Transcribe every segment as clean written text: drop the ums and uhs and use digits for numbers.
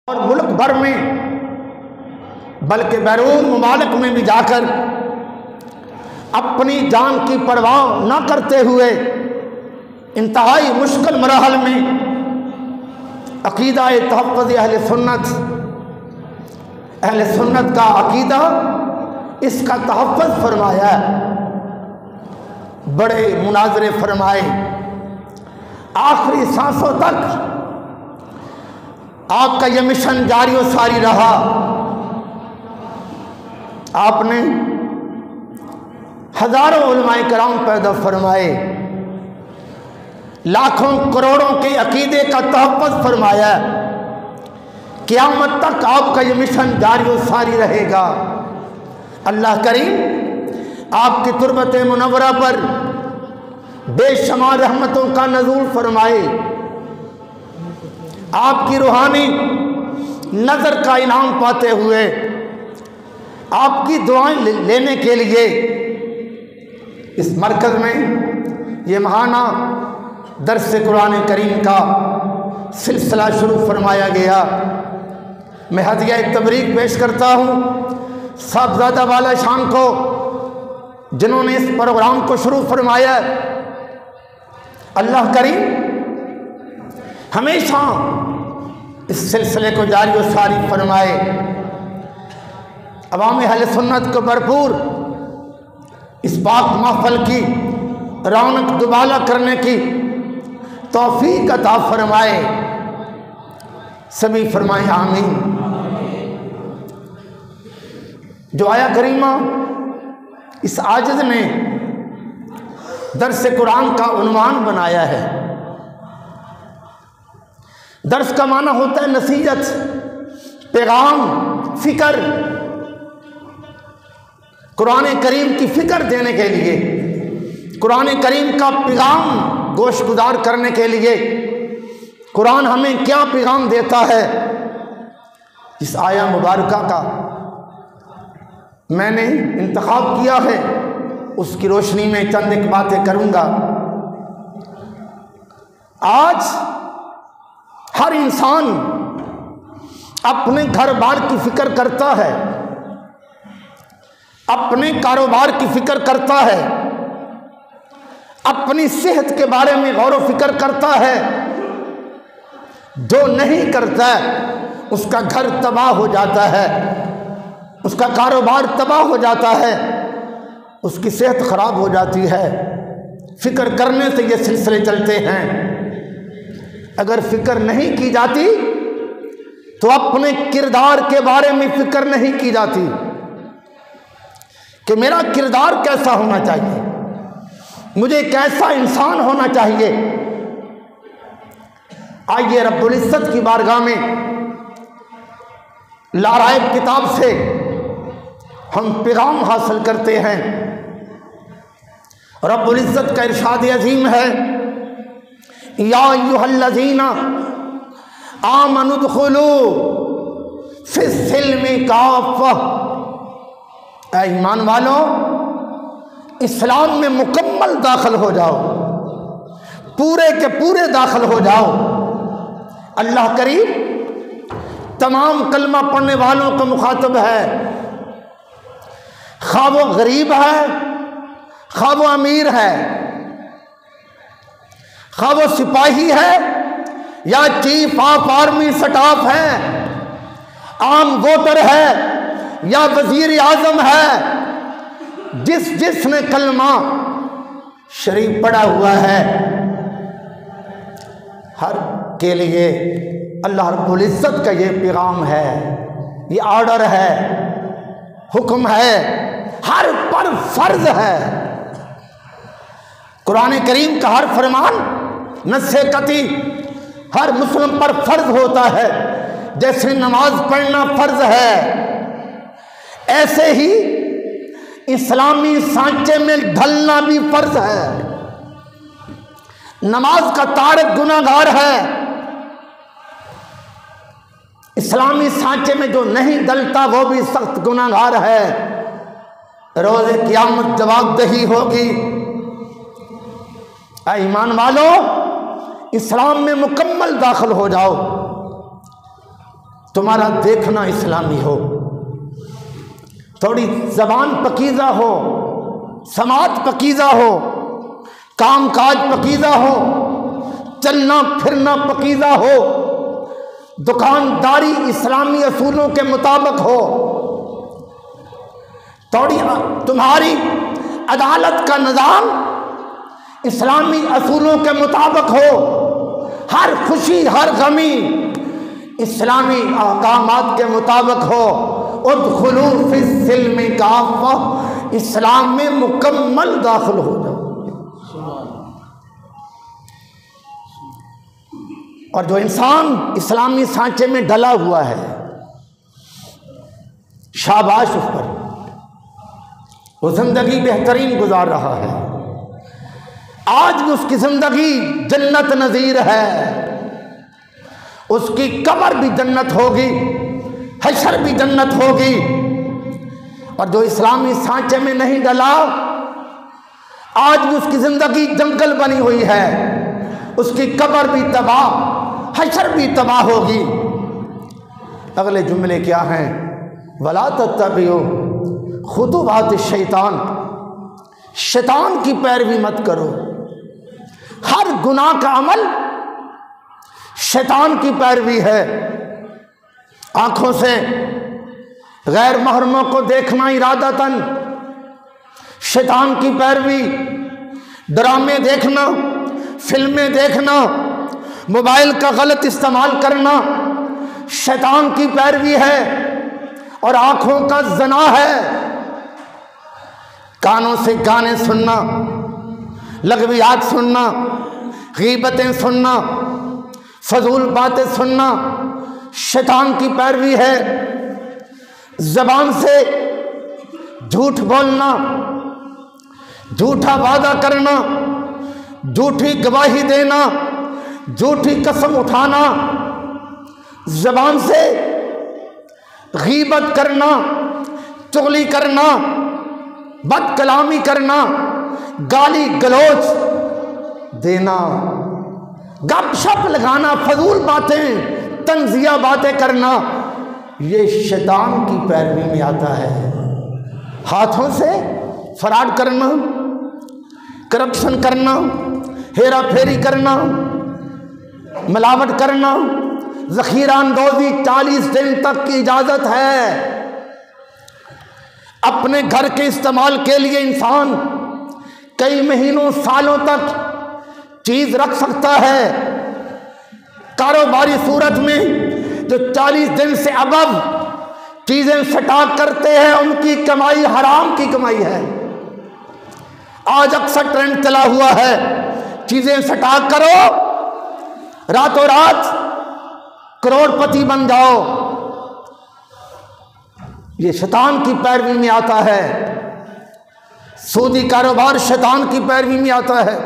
और मुल्क भर में बल्कि बैरून मुमालिक में भी जाकर अपनी जान की परवाह न करते हुए इंतहाई मुश्किल मरहल में अकीदा तहफ़्फ़ुज़ अहले सुन्नत का अकीदा, इसका तहफ़्फ़ुज़ फरमाया, बड़े मुनाजरे फरमाए, आखिरी सांसों तक आपका यह मिशन जारी व सारी रहा। आपने हजारों उलमाए कराम पैदा फरमाए, लाखों करोड़ों के अकीदे का तहफ़्फ़ुज़ फरमाया। क़यामत तक आपका यह मिशन जारी व सारी रहेगा। अल्लाह करीम आपकी तुरबत मुनव्वरा पर बेशुमार रहमतों का नज़ूल फरमाए, आपकी रूहानी नज़र का इनाम पाते हुए आपकी दुआएं लेने के लिए इस मरकज़ में ये महाना दर्स कुरान करीम का सिलसिला शुरू फरमाया गया। मैं हदिया तबरीक पेश करता हूँ साहबज़ादा वाला शान को, जिन्होंने इस प्रोग्राम को शुरू फरमाया। अल्लाह करीम हमेशा इस सिलसिले को जारी व सारी फरमाए, अवाम अहले सुन्नत को भरपूर इस पाक महफल की रौनक दुबाला करने की तौफीक अता फरमाए। सभी फरमाए आमीन। जो आया करीमा इस आजिज़ ने दर्स कुरान का उन्वान बनाया है। दर्स का माना होता है नसीहत, पैगाम, फिक्र। कुरान करीम की फिक्र देने के लिए, कुरान करीम का पैगाम गोशगुजार करने के लिए कुरान हमें क्या पैगाम देता है, इस आया मुबारका का मैंने इंतखाब किया है, उसकी रोशनी में चंद एक बातें करूंगा। आज हर इंसान अपने घर बार की फिक्र करता है, अपने कारोबार की फिक्र करता है, अपनी सेहत के बारे में गौर व फिक्र करता है। जो नहीं करता उसका घर तबाह हो जाता है, उसका कारोबार तबाह हो जाता है, उसकी सेहत खराब हो जाती है। फिक्र करने से ये सिलसिले चलते हैं। अगर फिक्र नहीं की जाती तो अपने किरदार के बारे में फिक्र नहीं की जाती कि मेरा किरदार कैसा होना चाहिए, मुझे कैसा इंसान होना चाहिए। आइए रब्बुल इज्जत की बारगाह में लाराइब किताब से हम पैगाम हासिल करते हैं। रब्बुल इज्जत का इरशाद अजीम है, या अय्युहल्लज़ीना आमनु दुखुलू फिस्सिल्मि काफ़ा। ऐ ईमान वालों, इस्लाम में मुकम्मल दाखिल हो जाओ, पूरे के पूरे दाखिल हो जाओ। अल्लाह करीम तमाम कलमा पढ़ने वालों को मुखातब है, खा वो गरीब है, खा वो अमीर है, खा वो सिपाही है या चीफ ऑफ आर्मी स्टाफ है, आम वोटर है या वजीर आजम है, जिसने कलमा शरीफ पढ़ा हुआ है, हर के लिए अल्लाह रब्बुल इज्जत का ये पैगाम है, ये ऑर्डर है, हुक्म है, हर पर फर्ज है। कुरान करीम का हर फरमान नस्से कती हर मुस्लिम पर फर्ज होता है। जैसे नमाज पढ़ना फर्ज है, ऐसे ही इस्लामी सांचे में ढलना भी फर्ज है। नमाज का तारक गुनाहगार है, इस्लामी सांचे में जो नहीं डलता वो भी सख्त गुनाहगार है। रोज़े क़यामत जवाबदेही होगी। ऐ ईमान वालों, इस्लाम में मुकम्मल दाखिल हो जाओ तुम्हारा देखना इस्लामी हो, थोड़ी ज़बान पकीज़ा हो, समात पकीज़ा हो, काम काज पकीज़ा हो, चलना फिरना पकीज़ा हो, दुकानदारी इस्लामी असूलों के मुताबिक हो, थोड़ी तुम्हारी अदालत का निज़ाम इस्लामी असूलों के मुताबिक हो, हर खुशी हर गमी इस्लामी अहकामात के मुताबिक हो। उद्खुलू फिस्सिल्मि काफ़ा, इस्लाम में मुकम्मल दाखिल हो जाओ। और जो इंसान इस्लामी सांचे में डला हुआ है, शाबाश उस पर, वो जिंदगी बेहतरीन गुजार रहा है। आज भी उसकी जिंदगी जन्नत नज़ीर है, उसकी कब्र भी जन्नत होगी, हशर भी जन्नत होगी। और जो इस्लामी सांचे में नहीं डला, आज भी उसकी जिंदगी जंगल बनी हुई है, उसकी कब्र भी तबाह, हशर भी तबाह होगी। अगले जुमले क्या हैं? वला तत्तबिऊ खुतुवात शैतान, शैतान की पैरवी मत करो। हर गुनाह का अमल शैतान की पैरवी है। आंखों से गैर महरमों को देखना इरादतन शैतान की पैरवी, ड्रामे देखना, फिल्में देखना, मोबाइल का गलत इस्तेमाल करना शैतान की पैरवी है और आंखों का ज़ना है। कानों से गाने सुनना, लगवियात सुनना, गीबतें सुनना, फजूल बातें सुनना शैतान की पैरवी है। ज़बान से झूठ बोलना, झूठा वादा करना, झूठी गवाही देना, झूठी कसम उठाना, ज़बान से गीबत करना, चुगली करना, बदकलामी करना, गाली गलौज देना, गपशप लगाना, फजूल बातें, तंजिया बातें करना, ये शैतान की पैरवी में आता है। हाथों से फराड करना, करप्शन करना, हेरा फेरी करना, मिलावट करना, ज़ख़ीरा अंदोज़ी 40 दिन तक की इजाज़त है। अपने घर के इस्तेमाल के लिए इंसान कई महीनों सालों तक चीज़ रख सकता है। कारोबारी सूरत में जो 40 दिन से अबव चीज़ें स्टॉक करते हैं, उनकी कमाई हराम की कमाई है। आज अक्सर ट्रेंड चला हुआ है, चीज़ें स्टॉक करो, रातों रात करोड़पति बन जाओ। ये शैतान की पैरवी में आता है। सूदी कारोबार शैतान की पैरवी में आता है।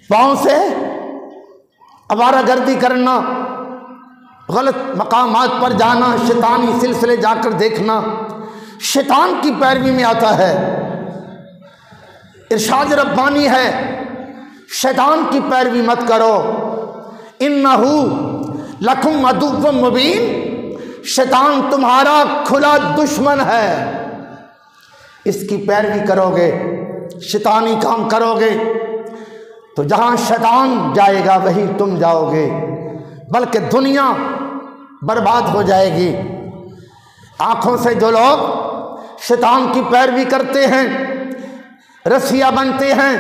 पाँव से आवारागर्दी करना, गलत मकामात पर जाना, शैतानी सिलसिले जाकर देखना शैतान की पैरवी में आता है। इरशाद रब्बानी है, शैतान की पैरवी मत करो। इन्नहु लकुम अदुव्वुम मुबीन, शैतान तुम्हारा खुला दुश्मन है। इसकी पैरवी करोगे, शैतानी काम करोगे तो जहां शैतान जाएगा वहीं तुम जाओगे, बल्कि दुनिया बर्बाद हो जाएगी। आँखों से जो लोग शैतान की पैरवी करते हैं, रसिया बनते हैं,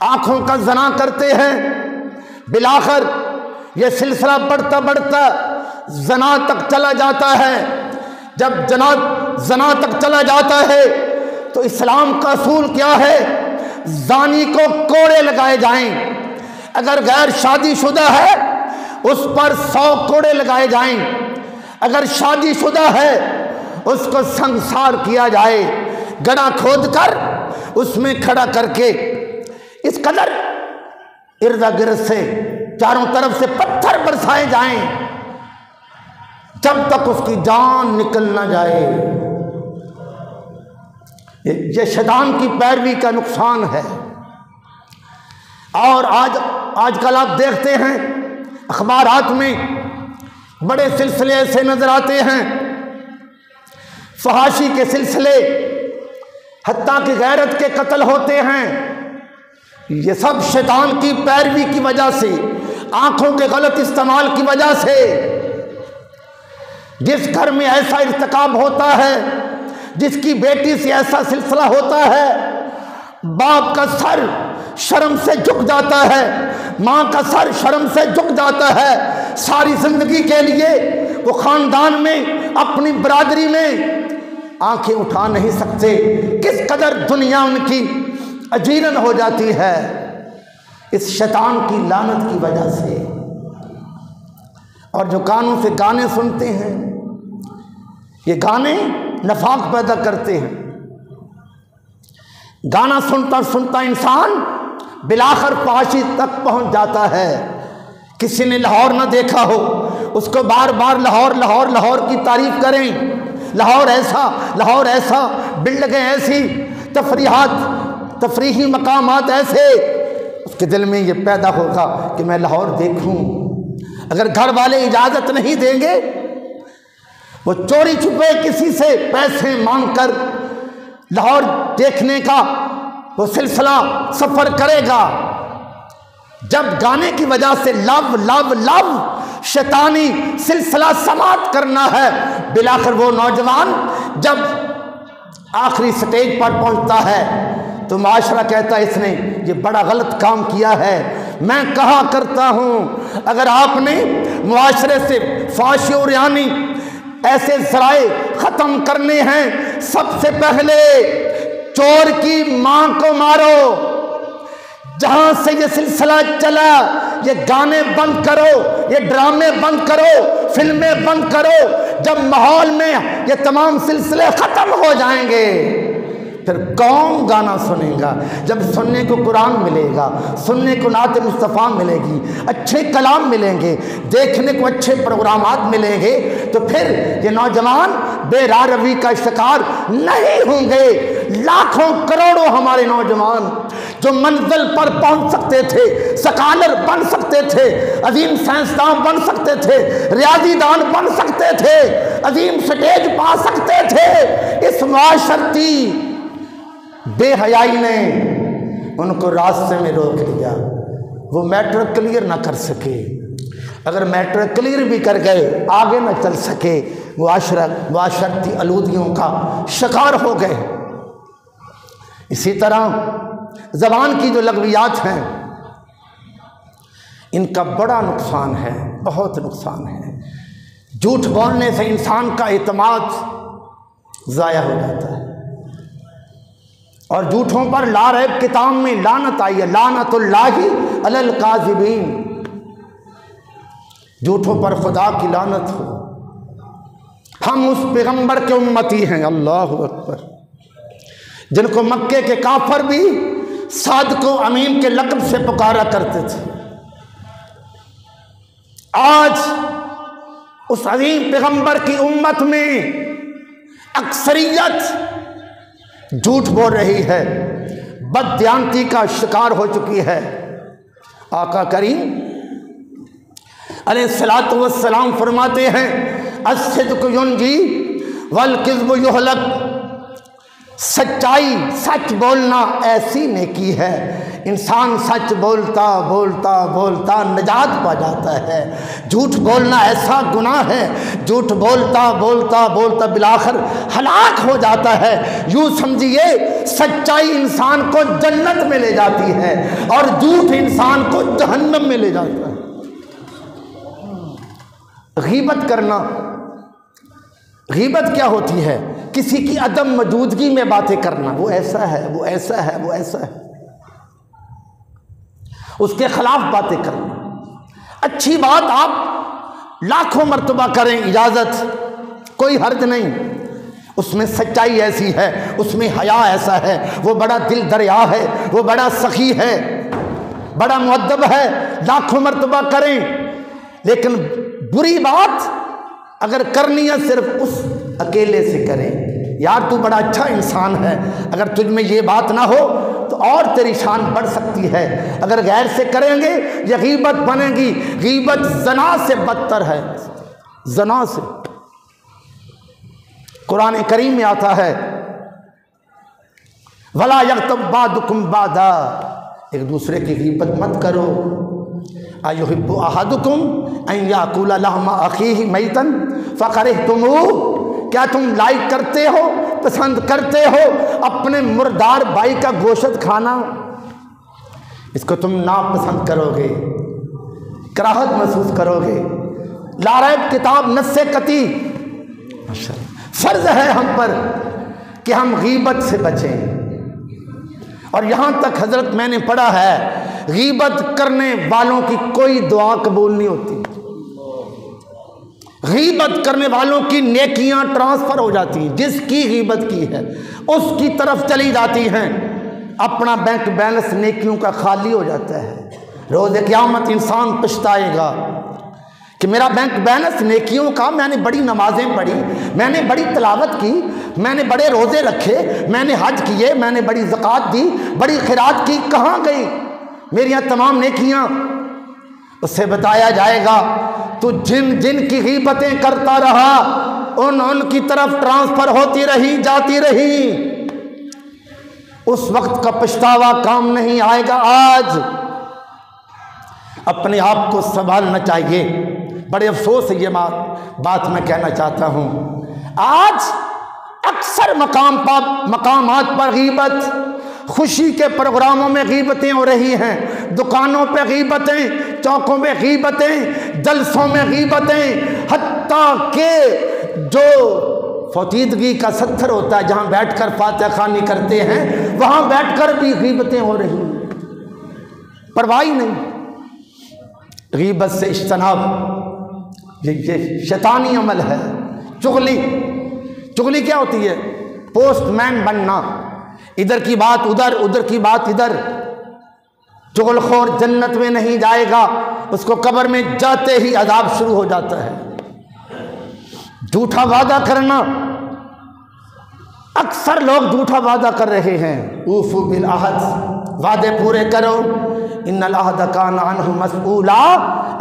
आँखों का जना करते हैं, बिलाखिर ये सिलसिला बढ़ता बढ़ता जना तक चला जाता है। जब जना तक चला जाता है तो इस्लाम का असूल क्या है? जानी को कोड़े लगाए जाएं। अगर गैर शादीशुदा है उस पर 100 कोड़े लगाए जाएं। अगर शादीशुदा है उसको संसार किया जाए, गड्ढा खोदकर उसमें खड़ा करके। इस कदर इर्द गिर्द से चारों तरफ से पत्थर बरसाए जाएं जब तक उसकी जान निकल ना जाए। ये शैतान की पैरवी का नुकसान है। और आजकल आप देखते हैं अखबारात में बड़े सिलसिले ऐसे नजर आते हैं, फहाशी के सिलसिले, हत्ता की गैरत के कत्ल होते हैं। ये सब शैतान की पैरवी की वजह से, आंखों के गलत इस्तेमाल की वजह से। जिस घर में ऐसा इर्तिकाब होता है, जिसकी बेटी से ऐसा सिलसिला होता है, बाप का सर शर्म से झुक जाता है, माँ का सर शर्म से झुक जाता है। सारी जिंदगी के लिए वो खानदान में, अपनी बरादरी में आंखें उठा नहीं सकते। किस कदर दुनिया उनकी अजीरन हो जाती है इस शैतान की लानत की वजह से। और जो कानों से गाने सुनते हैं, ये गाने नफाक पैदा करते हैं। गाना सुनता सुनता इंसान बिलाखर फहाशी तक पहुंच जाता है। किसी ने लाहौर ना देखा हो, उसको बार बार लाहौर लाहौर लाहौर की तारीफ करें, लाहौर ऐसा, लाहौर ऐसा, बिल्डिंगें ऐसी, तफरीही मकामात ऐसे, उसके दिल में ये पैदा होगा कि मैं लाहौर देखूं। अगर घर वाले इजाज़त नहीं देंगे, वो चोरी छुपे किसी से पैसे मांगकर लाहौर देखने का वो सिलसिला सफ़र करेगा। जब गाने की वजह से लव लव लव शैतानी सिलसिला समाप्त करना है, बिलाखिर वो नौजवान जब आखिरी स्टेज पर पहुंचता है तो माशरा कहता है इसने ये बड़ा गलत काम किया है। मैं कहा करता हूं, अगर आपने मुआशरे से फाशी और यानी ऐसे ज़राए ख़त्म करने हैं, सबसे पहले चोर की मां को मारो। जहां से ये सिलसिला चला, ये गाने बंद करो, ये ड्रामे बंद करो, फिल्में बंद करो। जब माहौल में ये तमाम सिलसिले ख़त्म हो जाएंगे, फिर कौन गाना सुनेगा? जब सुनने को कुरान मिलेगा, सुनने को नात मुस्तफ़ा मिलेगी, अच्छे कलाम मिलेंगे, देखने को अच्छे प्रोग्रामात मिलेंगे, तो फिर ये नौजवान बेरारवी का शिकार नहीं होंगे। लाखों करोड़ों हमारे नौजवान जो मंजिल पर पहुंच सकते थे, सकालर बन सकते थे, अजीम साइंसदान बन सकते थे, रियाजीदान बन सकते थे, अजीम स्टेज पा सकते थे, इस माशरती बेहयाई ने उनको रास्ते में रोक दिया। वो मैट्रिक क्लियर ना कर सके, अगर मैट्रिक क्लियर भी कर गए आगे ना चल सके, वो माशरती आलूदियों का शिकार हो गए। इसी तरह ज़बान की जो लगवियात हैं, इनका बड़ा नुकसान है, बहुत नुकसान है। झूठ बोलने से इंसान का एतमाद ज़ाया हो जाता है और झूठों पर लारैब किताब में लानत आई है, लानतुल्लाहि अलल काज़िबीन। झूठों पर खुदा की लानत हो। हम उस पैगंबर के उम्मती हैं, अल्लाहु अकबर, जिनको मक्के के काफर भी सादिक़ो अमीन के लक़ब से पुकारा करते थे। आज उस अजीम पैगंबर की उम्मत में अक्सरियत झूठ बोल रही है, बददियानती का शिकार हो चुकी है। आका करीम अलैहिस्सलातु वस्सलाम फरमाते हैं, अस्सिद्क़ु युनजी वल किज़्बु युहलक। सच्चाई, सच बोलना ऐसी नेकी है, इंसान सच बोलता बोलता बोलता निजात पा जाता है। झूठ बोलना ऐसा गुनाह है, झूठ बोलता बोलता बोलता बिलाखिर हलाक हो जाता है। यूँ समझिए, सच्चाई इंसान को जन्नत में ले जाती है और झूठ इंसान को जहन्नम में ले जाता है। गीबत करना, गीबत क्या होती है? किसी की अदम मौजूदगी में बातें करना, वो ऐसा है, वो ऐसा है, वो ऐसा है, उसके खिलाफ बातें करना। अच्छी बात आप लाखों मर्तबा करें, इजाज़त, कोई हर्ज नहीं। उसमें सच्चाई ऐसी है, उसमें हया ऐसा है, वो बड़ा दिल दरिया है, वो बड़ा सखी है, बड़ा मुअद्दब है, लाखों मर्तबा करें। लेकिन बुरी बात अगर करनी है सिर्फ उस अकेले से करें। यार तू बड़ा अच्छा इंसान है, अगर तुझ में ये बात ना हो तो और तेरी शान बढ़ सकती है। अगर गैर से करेंगे ये गीबत बनेगी। गीबत ज़ना से बदतर है, ज़ना से। कुरान करीम में आता है वला यग़्तब बादुकुम बादा, एक दूसरे की गीबत मत करो। अयुहिब्बु अहदुकुम अन याकुला लहमा अखीहि मैतन फकरिहतुमूह, क्या तुम लाइक करते हो, पसंद करते हो अपने मुर्दार भाई का गोश्त खाना? इसको तुम नापसंद करोगे, कराहत महसूस करोगे। लारैब किताब नस्से कती, फर्ज है हम पर कि हम गीबत से बचें। और यहाँ तक हजरत मैंने पढ़ा है गीबत करने वालों की कोई दुआ कबूल नहीं होती। गीबत करने वालों की नेकियां ट्रांसफर हो जाती हैं, जिसकी गीबत की है उसकी तरफ चली जाती हैं। अपना बैंक बैलेंस नेकियों का खाली हो जाता है। रोज़ क़यामत इंसान पछताएगा कि मेरा बैंक बैलेंस नेकियों का, मैंने बड़ी नमाजें पढ़ी, मैंने बड़ी तिलावत की, मैंने बड़े रोज़े रखे, मैंने हज किए, मैंने बड़ी ज़कात दी, बड़ी खैरात की, कहाँ गई मेरी यहाँ तमाम नेकियाँ? उससे बताया जाएगा तो जिन जिन की गीबतें करता रहा उनकी तरफ ट्रांसफ़र होती रही, जाती रही। उस वक्त का पछतावा काम नहीं आएगा। आज अपने आप को संभालना चाहिए। बड़े अफसोस से ये बात मैं कहना चाहता हूँ, आज अक्सर मकामात पर गीबत, खुशी के प्रोग्रामों में गीबतें हो रही हैं, दुकानों पे गीबतें, चौकों में गीबतें, जलसों में गीबतें, हत्ता के जो फौतीदगी का सत्तर होता है, जहाँ बैठकर फातिहा खानी करते हैं, वहाँ बैठकर भी गीबतें हो रही हैं। परवाह नहीं। गीबत से इज्तनाब ये शैतानी अमल है। चुगली, चुगली क्या होती है? पोस्टमैन बनना, इधर की बात उधर, उधर की बात इधर। चुगलखोर जन्नत में नहीं जाएगा, उसको कब्र में जाते ही अजाब शुरू हो जाता है। झूठा वादा करना, अक्सर लोग झूठा वादा कर रहे हैं। ऊफू बिल अहद, वादे पूरे करो। इन्नल अहद कान अन्हु मसऊला,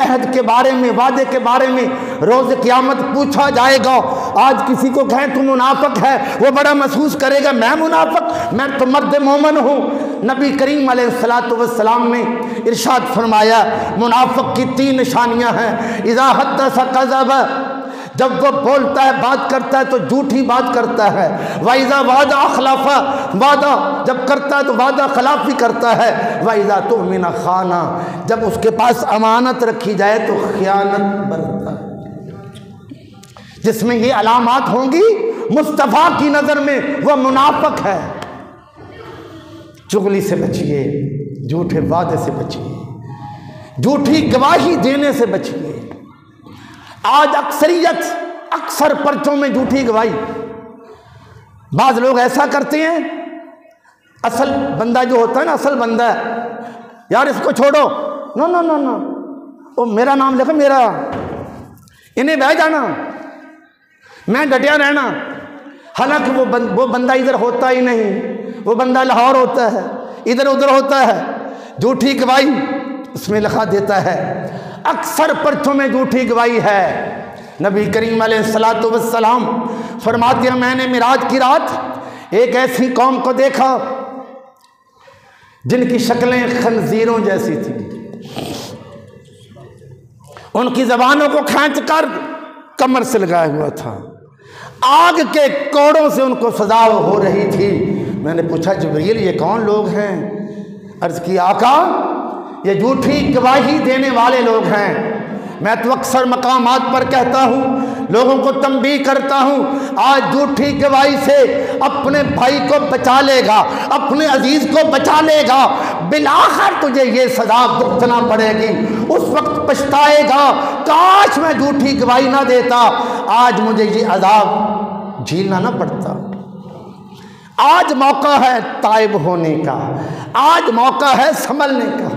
अहद के बारे में, वादे के बारे में रोज़ क़यामत पूछा जाएगा। आज किसी को कहें तू मुनाफिक है, वो बड़ा महसूस करेगा मैं मुनाफिक, मैं तो मर्द मोमन हूँ। नबी करीम अलैहिस्सलातु वस्सलाम ने इरशाद फरमाया मुनाफिक की 3 निशानियाँ हैं। इज़ा हद्दसा कज़ब, जब वो बोलता है, बात करता है तो झूठी बात करता है। वाइज़ा वादा अखलाफा, वादा जब करता है तो वादा खिलाफी करता है। वाइज़ा तुमिना खाना, जब उसके पास अमानत रखी जाए तो खयानत बरतता है। जिसमें ये अलामात होंगी, मुस्तफ़ा की नज़र में वह मुनाफिक है। चुगली से बचिए, झूठे वादे से बचिए, झूठी गवाही देने से बचिए। आज अक्सर पर्चों में झूठी गवाही। बाज़ लोग ऐसा करते हैं, असल बंदा जो होता है ना, असल बंदा है, यार इसको छोड़ो, नो नो नो नो, वो मेरा नाम लिखो, मेरा, इन्हें बह जाना, मैं डटिया रहना। हालांकि वो बंदा इधर होता ही नहीं, वो बंदा लाहौर होता है, इधर उधर होता है। झूठी गवाही उसमें लिखा देता है। अक्सर पर्चों में झूठी गवाही है। नबी करीम अलैहिस्सलातु वस्सलाम फरमाते हैं मैंने मिराज की रात एक ऐसी कौम को देखा जिनकी शक्लें खंजीरों जैसी थी। उनकी जबानों को खींचकर कमर से लगाया हुआ था, आग के कोड़ों से उनको सजा हो रही थी। मैंने पूछा जिब्रील ये कौन लोग हैं? अर्ज की आका ये झूठी गवाही देने वाले लोग हैं। मैं तो अक्सर मकामात पर कहता हूँ, लोगों को तंबीह करता हूँ, आज झूठी गवाही से अपने भाई को बचा लेगा, अपने अजीज को बचा लेगा, बिलाखिर तुझे ये सजा भुगतना पड़ेगी। उस वक्त पछताएगा, काश मैं झूठी गवाही ना देता, आज मुझे ये अजाब झेलना ना पड़ता। आज मौका है ताइब होने का, आज मौका है संभलने का।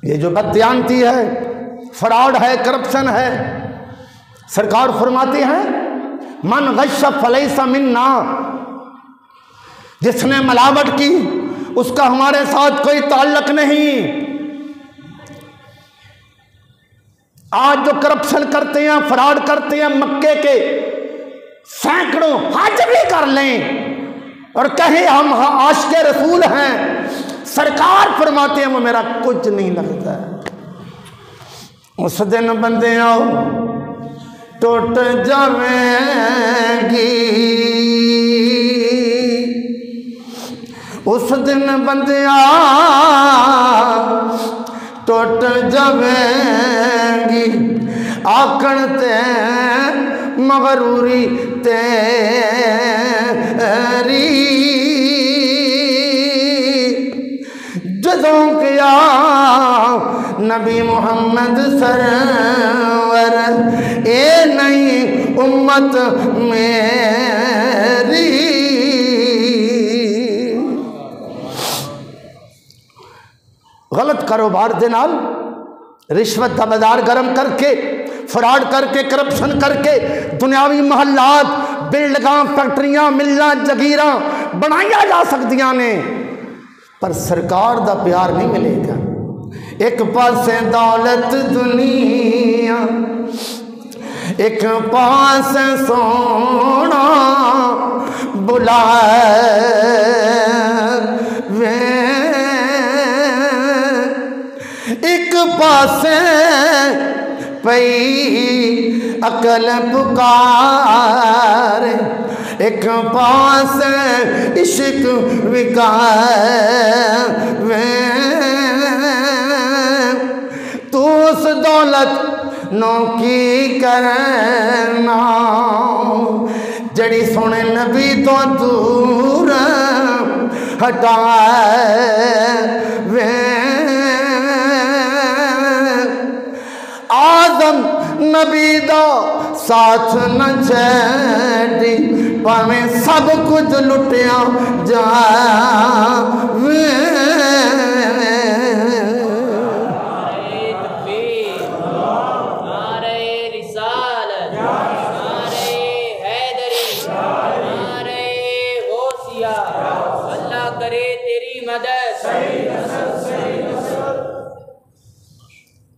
ये जो बददियानती है, फ्रॉड है, करप्शन है, सरकार फरमाती हैं मन गश्श फलैसा मिन्ना, जिसने मिलावट की उसका हमारे साथ कोई ताल्लुक नहीं। आज जो करप्शन करते हैं, फ्रॉड करते हैं, मक्के के सैकड़ों हज भी कर लें और कहें हम आशिक़े रसूल हैं, सरकार फरमाते हैं वो मेरा कुछ नहीं लगता। उस दिन बंदे आओ टूट जावेंगी, उस दिन बंदिया टूट जावेंगी, आकड़ ते मगरूरी तेरी, जदों किया नबी मोहम्मद सरवर ए नहीं उम्मत मेरी। गलत कारोबार दे नाल रिश्वत का बाजार गर्म करके, फ्रॉड करके, करप्शन करके दुनियावी महलात, बिल्डिंगां, फैक्ट्रियां, मिल्लां, जगीरां बनाइया जा सकदियां ने, पर सरकार दा प्यार नहीं मिलेगा। एक पासे दौलत दुनिया, एक पास सोना बुलावे, एक पासे पई अकल पुकार, एक पास इश्क विकावे, तू उस दौलत नो की करना जड़ी सोने नबी तो दूर हटावे। आदम नबी दा साथ न छड़ी, भावें सब कुछ लुटिया जावे।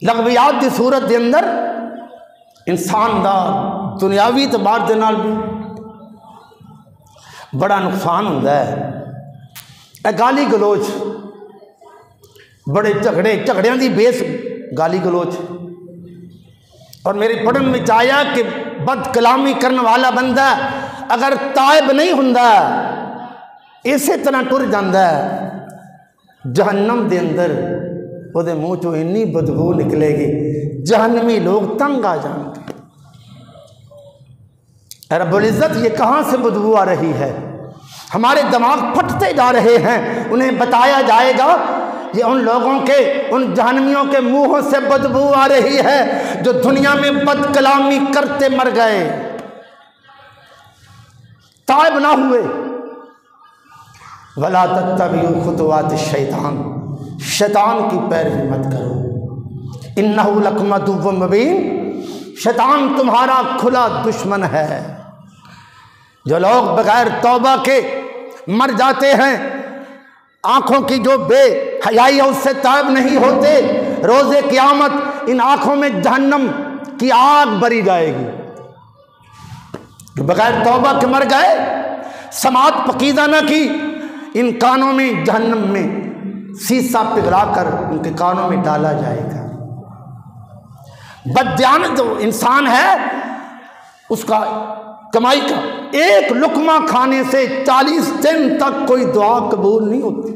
लगवियात की सूरत के अंदर इंसान का दुनियावी एतबार के नाल भी बड़ा नुकसान होता है। गाली गलोच, बड़े झगड़ियां की बेस गाली गलोच, और मेरे पढ़न में आया कि बद कलामी करने वाला बंदा अगर तायब नहीं हुंदा इसे तरह टुर जाता है, जहन्नम के अंदर ਉਹਦੇ मुँह चो इन्नी बदबू निकलेगी, जहन्नमी लोग तंग आ जाएंगे। रब्बुल इज़्ज़त ये कहाँ से बदबू आ रही है? हमारे दिमाग फटते जा रहे हैं। उन्हें बताया जाएगा ये उन लोगों के, उन जहन्नमियों के मुँहों से बदबू आ रही है जो दुनिया में बदकलामी करते मर गए, तायब ना हुए। वला तत्तबिउ खुतवात शैतान, शैतान की पैरवी मत करो। इन्नहु लकुम अदुव्वुम मुबीन, शैतान तुम्हारा खुला दुश्मन है। जो लोग बगैर तौबा के मर जाते हैं, आँखों की जो बेहयाई है उससे तायब नहीं होते, रोज़े क़यामत इन आँखों में जहन्नम की आग भरी जाएगी। जो बगैर तौबा के मर गए, समात पकीदा न की, इन कानों में जहन्नम में शीशा पिघलाकर उनके कानों में डाला जाएगा। बददियानत जो इंसान है उसका कमाई का एक लुकमा खाने से 40 दिन तक कोई दुआ कबूल नहीं होती।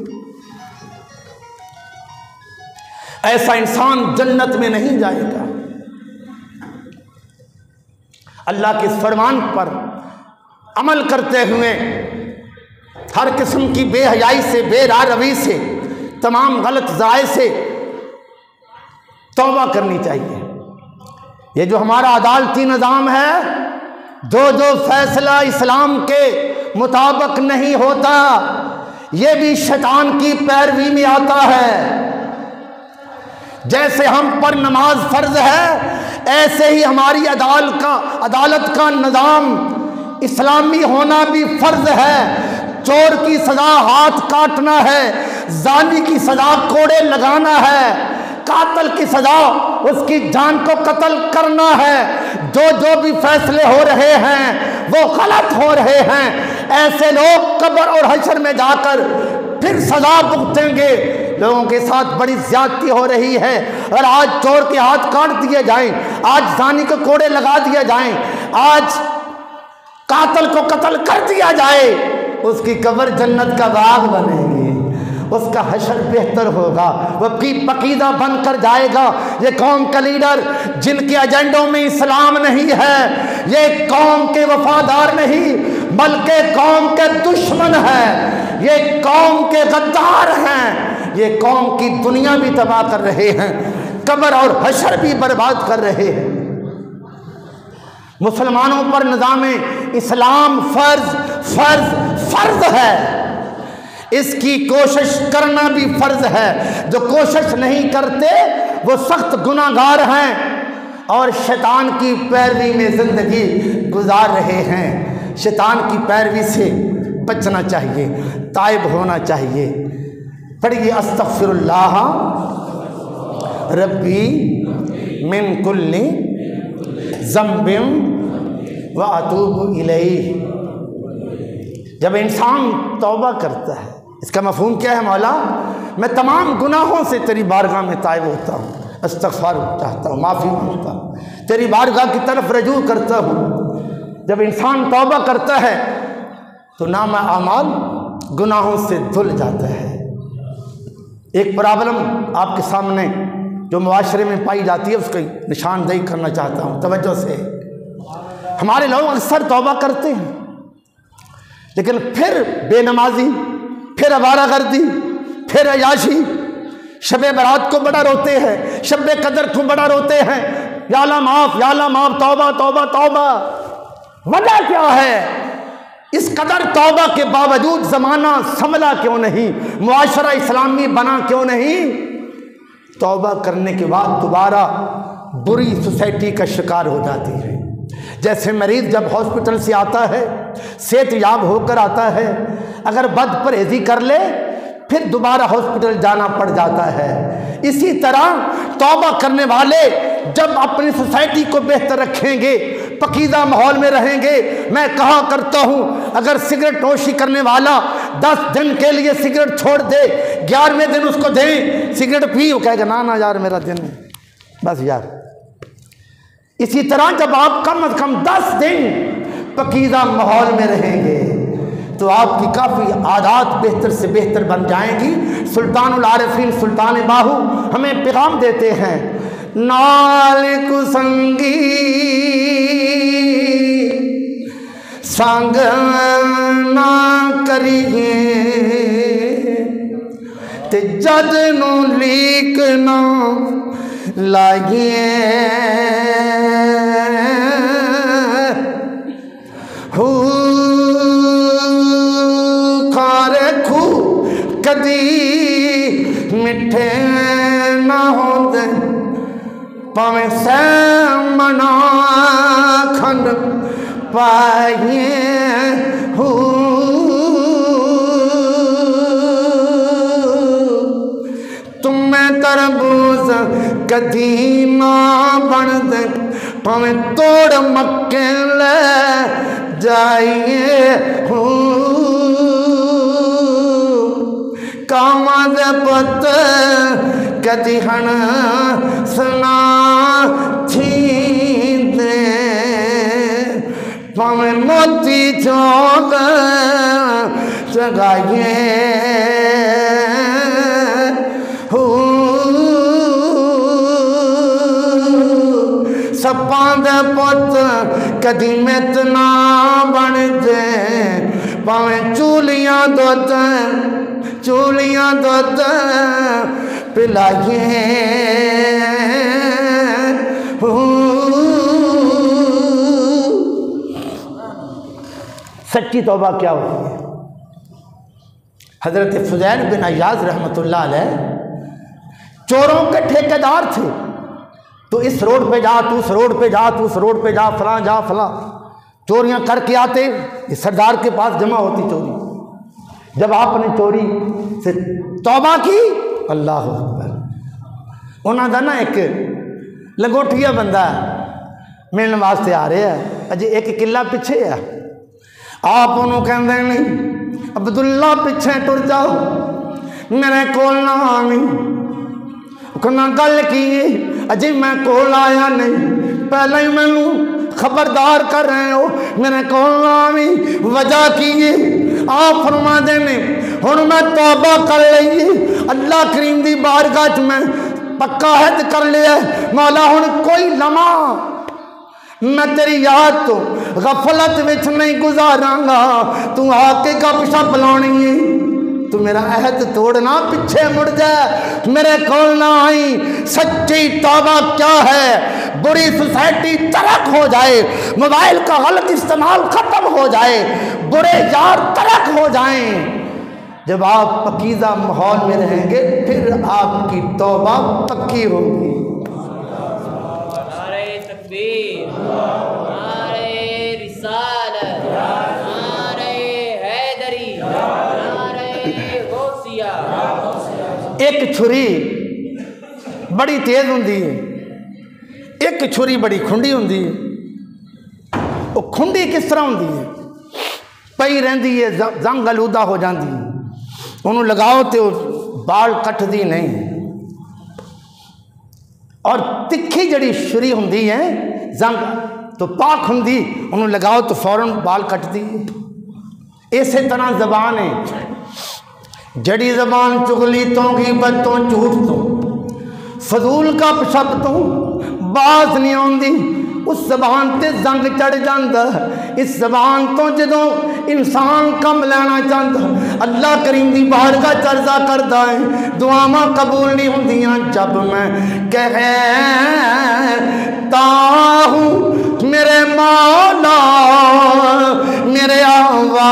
ऐसा इंसान जन्नत में नहीं जाएगा। अल्लाह के फरमान पर अमल करते हुए हर किस्म की बेहयाई से, बेरारवी से, तमाम गलत ज़ाय से तौबा करनी चाहिए। ये जो हमारा अदालती निज़ाम है, जो फैसला इस्लाम के मुताबिक नहीं होता, ये भी शैतान की पैरवी में आता है। जैसे हम पर नमाज फ़र्ज है, ऐसे ही हमारी अदालत का निज़ाम इस्लामी होना भी फ़र्ज है। चोर की सजा हाथ काटना है, जानी की सजा कोड़े लगाना है, कातिल की सजा उसकी जान को कत्ल करना है। जो भी फैसले हो रहे हैं वो गलत हो रहे हैं। ऐसे लोग कब्र और हश्र में जाकर फिर सजा भुगतेंगे। लोगों के साथ बड़ी ज्यादती हो रही है, और आज चोर के हाथ काट दिए जाएं, आज जानी को कोड़े लगा दिए जाएं, आज कातिल को कत्ल कर दिया जाए, उसकी कब्र जन्नत का बाग बनेगी, उसका हश्र बेहतर होगा, वो पकीदा बनकर जाएगा। ये कौम का लीडर जिनके एजेंडों में इस्लाम नहीं है, ये कौम के वफादार नहीं बल्कि कौम के दुश्मन है, ये कौम के गद्दार हैं, ये कौम की दुनिया भी तबाह कर रहे हैं, कब्र और हश्र भी बर्बाद कर रहे हैं। मुसलमानों पर निज़ाम इस्लाम फर्ज फर्ज फर्ज है, इसकी कोशिश करना भी फर्ज है। जो कोशिश नहीं करते वो सख्त गुनाहगार हैं और शैतान की पैरवी में ज़िंदगी गुजार रहे हैं। शैतान की पैरवी से बचना चाहिए, ताइब होना चाहिए। पढ़िए अस्तग़फिरुल्लाह रब्बी मिन कुल्ली ज़ंबिन व अतूबु इलैहि। जब इंसान तौबा करता है, इसका मफ़हूम क्या है? मौला मैं तमाम गुनाहों से तेरी बारगाह में ताइब होता हूँ, इस्तग़फ़ार चाहता हूँ, माफ़ी मांगता हूँ, तेरी बारगाह की तरफ रजू करता हूँ। जब इंसान तौबा करता है तो नामा अमाल गुनाहों से धुल जाता है। एक प्रॉब्लम आपके सामने जो मुआशरे में पाई जाती है उसकी निशानदेही करना चाहता हूँ तवज्जो से। हमारे लोग अक्सर तौबा करते हैं लेकिन फिर बेनमाजी, फिर आवारागर्दी, फिर अयाशी, शबे बरात को बड़ा रोते हैं, शबे कदर को बड़ा रोते हैं, या अल्लाह माफ़, या अल्लाह माफ़, तौबा तौबा तौबा। वजह क्या है? इस कदर तौबा के बावजूद ज़माना संभला क्यों नहीं, मुआशरा इस्लामी बना क्यों नहीं? तौबा करने के बाद दोबारा बुरी सोसाइटी का शिकार हो जाती है। जैसे मरीज़ जब हॉस्पिटल से आता है, सेहतयाब होकर आता है, अगर बद परहेज़ी कर ले फिर दोबारा हॉस्पिटल जाना पड़ जाता है। इसी तरह तौबा करने वाले जब अपनी सोसाइटी को बेहतर रखेंगे, पकीदा माहौल में रहेंगे। मैं कहा करता हूँ, अगर सिगरेट नोशी करने वाला 10 दिन के लिए सिगरेट छोड़ दे, 11वें दिन उसको दे सिगरेट पी, वो कहेगा ना ना यार मेरा दिन बस यार। इसी तरह जब आप कम अज़ कम 10 दिन पकीदा माहौल में रहेंगे तो आपकी काफ़ी आदत बेहतर से बेहतर बन जाएंगी। सुल्तानुल आरिफीन सुल्तान बाहू हमें पैगाम देते हैं, नाल कुसंगी संग ना करिए ते जद नू लीक ना लाइए, कदी मिठे ना होंदे भावें सैमना खंड पाइए, तुम्हें तरबूज कदी ना बन दे भावें तोड़ मक्के ले जाइए। कामद पत कदी हन सना थी दे भावें मोती चौक जगाइए, सपां दे पुत कदी मित ना बन दे भावें चूलियां दुध पिलाइए। सच्ची तौबा क्या होती है? हज़रत फुज़ैल बिन अय्याज़ रहमतुल्लाह अलैह चोरों के ठेकेदार थे, तो इस रोड पे जा, तू उस रोड पे जा, तू उस रोड पे जा, फलां जा फलां, चोरियां करके आते। ये सरदार के पास जमा होती चोरी, जब आपने चोरी से तौबा की, अल्लाह अकबर, उन्होंने का ना एक लंगोटिया बंदा मिलने वास्ते आ रहा है, अजे एक किला पिछे है। आप उन्होंने कहते नहीं अब्दुल्ला पिछे टुर जाओ, मेरे कोल ना आवी। कहना गल की, अजे मैं कोल आया नहीं, पहले ही मैनू खबरदार कर रहे हो, मेरे कोल ना आवी। वजह की आप फरमा देने हुण मैं तौबा कर ली, अल्लाह करीम दी बारगाह मैं पक्का हद कर लिया, मौला हुण कोई लम्हा मैं तेरी याद तो गफलत विच नहीं गुजारांगा। तू आके गप शप लाउणी है, तू मेरा अहद तोड़ना, पिछे मुड़ जा, मेरे कोल ना आई। सच्ची तौबा क्या है? बुरी सोसाइटी तरक हो जाए, मोबाइल का गलत इस्तेमाल खत्म हो जाए, बुरे यार तरक हो जाएं। जब आप पकीज़ा माहौल में रहेंगे फिर आपकी तौबा पक्की होगी। नारे तकबीर, नारे रिसालत, नारे हैदरी, नारे गौसिया। एक छुरी बड़ी तेज होंदी है, एक छुरी बड़ी खुंडी होंदी है। वो खुंडी किस तरह होंदी है? पई रहिंदी है, जंग आलूदा हो जाती है, उन्होंने लगाओ तो बाल कटदी नहीं। और तिखी जड़ी छुरी होंदी है, जंग तो पाक होंदी, उन्होंने लगाओ तो फौरन बाल कटदी है। इस तरह जबान है, जड़ी जबान चुगली तो, ग़ीबत तो, झूठ तो, फजूल का शब्द तो बाज नहीं आती, उस जबान ते जंग चढ़ जाता। इस जबान तो जदों इंसान कम लेना चाहता, अल्लाह करीम की बारगाह चर्चा करता है, दुआवां कबूल नहीं होंदियां। जब मैं कहता हूँ मेरे मौला मेरे आवाज़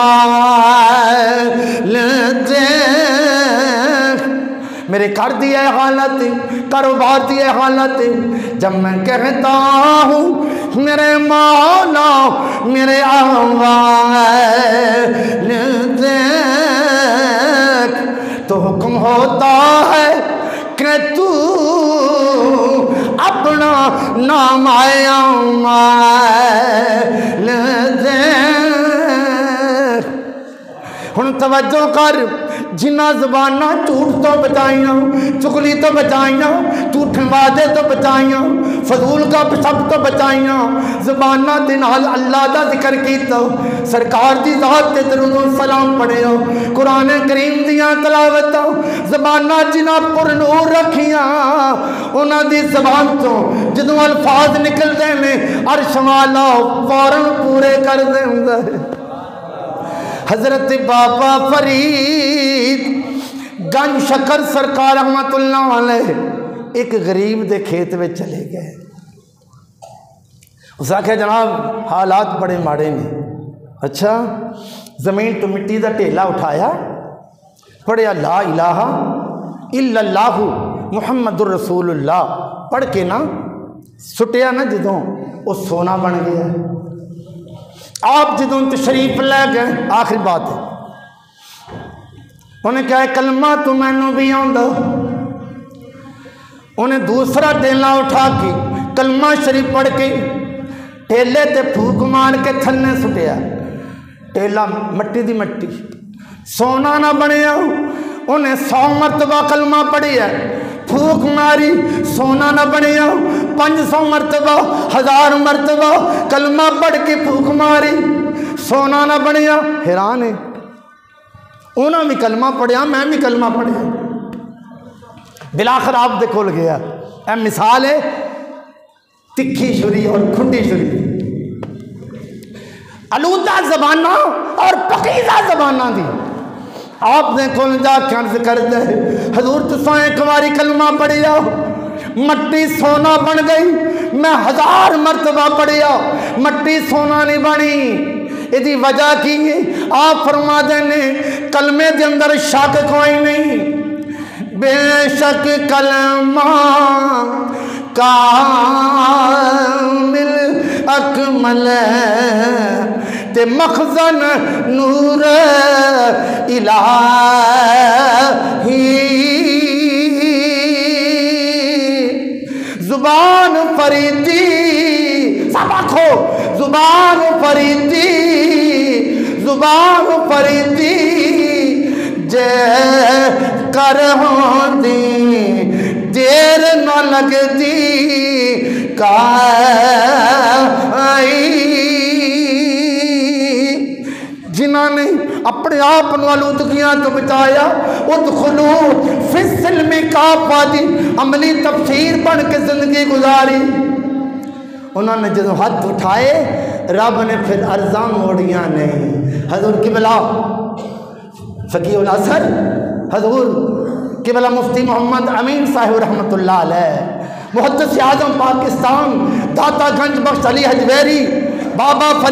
दे, मेरे घर दी है हालत, कारोबार दी है हालत। जब मैं कहता हूँ मेरे मौला मेरे आवाज़ देख, तो हुक्म होता है कि तू अपना नाम आया देख। हुण तवज्जो कर, जिन्ना जबाना झूठ तो बचाइया, चुगली तो बचाइया, झूठे वादे तो बचाइया, फजूल का सब तो बचाइया, जबाना दे नाल अल्लाह का जिक्र किया, सरकार की ज़ात ते दरूद सलाम पढ़िया, कुरान करीम दियां तलावतां, जबाना जिन्हां पुरनूर रखियां, उन्हां दी जबान तो जदों अल्फाज निकलते हैं अर्श वाला फौरन पूरे कर देंदा है। हजरत बाबा फरीद गंज शकर सरकार रहमतुल्लाह अलैह एक गरीब के खेत में चले गए। उस आखे जनाब हालात बड़े माड़े ने। अच्छा, जमीन तो मिट्टी का ढेला उठाया, पढ़िया ला इलाहा इल्लल्लाहु मुहम्मदुर रसूलुल्लाह पढ़ के ना सुटिया ना, जदों वो सोना बन गया। आप जदों तशरीफ लै गए, आखिरी बात है, उन्हें क्या कलमा तो मैनू भी आंदा। उन्हें दूसरा ढेला उठा के कलमा शरीफ पढ़ के ढेले ते फूक मार के थल्ले सुटिया। ढेला मट्टी दी मट्टी, सोना ना बनया। उन्हें 100 मरतबा कलमा पढ़िया, फूक मारी, सोना ना बनया। 500 मरतबा, 1000 मरतबा कलमा पढ़ के फूक मारी, सोना ना बनया। हैरान है, उन्हें भी कलमा पढ़िया, मैं भी कलमा पढ़िया, बिलाखिर आप दे कोल गया। यह मिसाल है तिखी छुरी और खुंडी छुरी, आलूदा जबाना और पकीज़ा जबाना दी। आपने कोल जाके अर्ज कर दे, हजूर तुसा एक बारी कलमा पढ़िया, मट्टी सोना बन गई। मैं 1000 मरतबा पढ़िया, मट्टी सोना नहीं बनी। यदि वजह की आप फरमा देने कलमे के अंदर शक कोई नहीं, बेशक कलमा कामिल अकमल ते मखजन नूर इलाही। जुबान फरीदी, सब आखो जुबान फरीदी, जुबान फरीदी जे कर होंदी देर न लगदी काई। जिन्होंने अपने आप आलूदगियां तो बचाया, उदखुलू फिस्सिल्म काफ़ा अमली तफसीर बन के जिंदगी गुजारी। उन्होंने जो हाथ उठाए रब ने फिर अर्ज़ां मोड़ियां नहीं। हजूर किबला फ़कीहुल असर हजूर किबला मुफ्ती मोहम्मद अमीन साहिब रहमतुल्लाह अलैह, मुहद्दिस आज़म पाकिस्तान दाता गंज बख्श अली हजवेरी, बाबा फरीद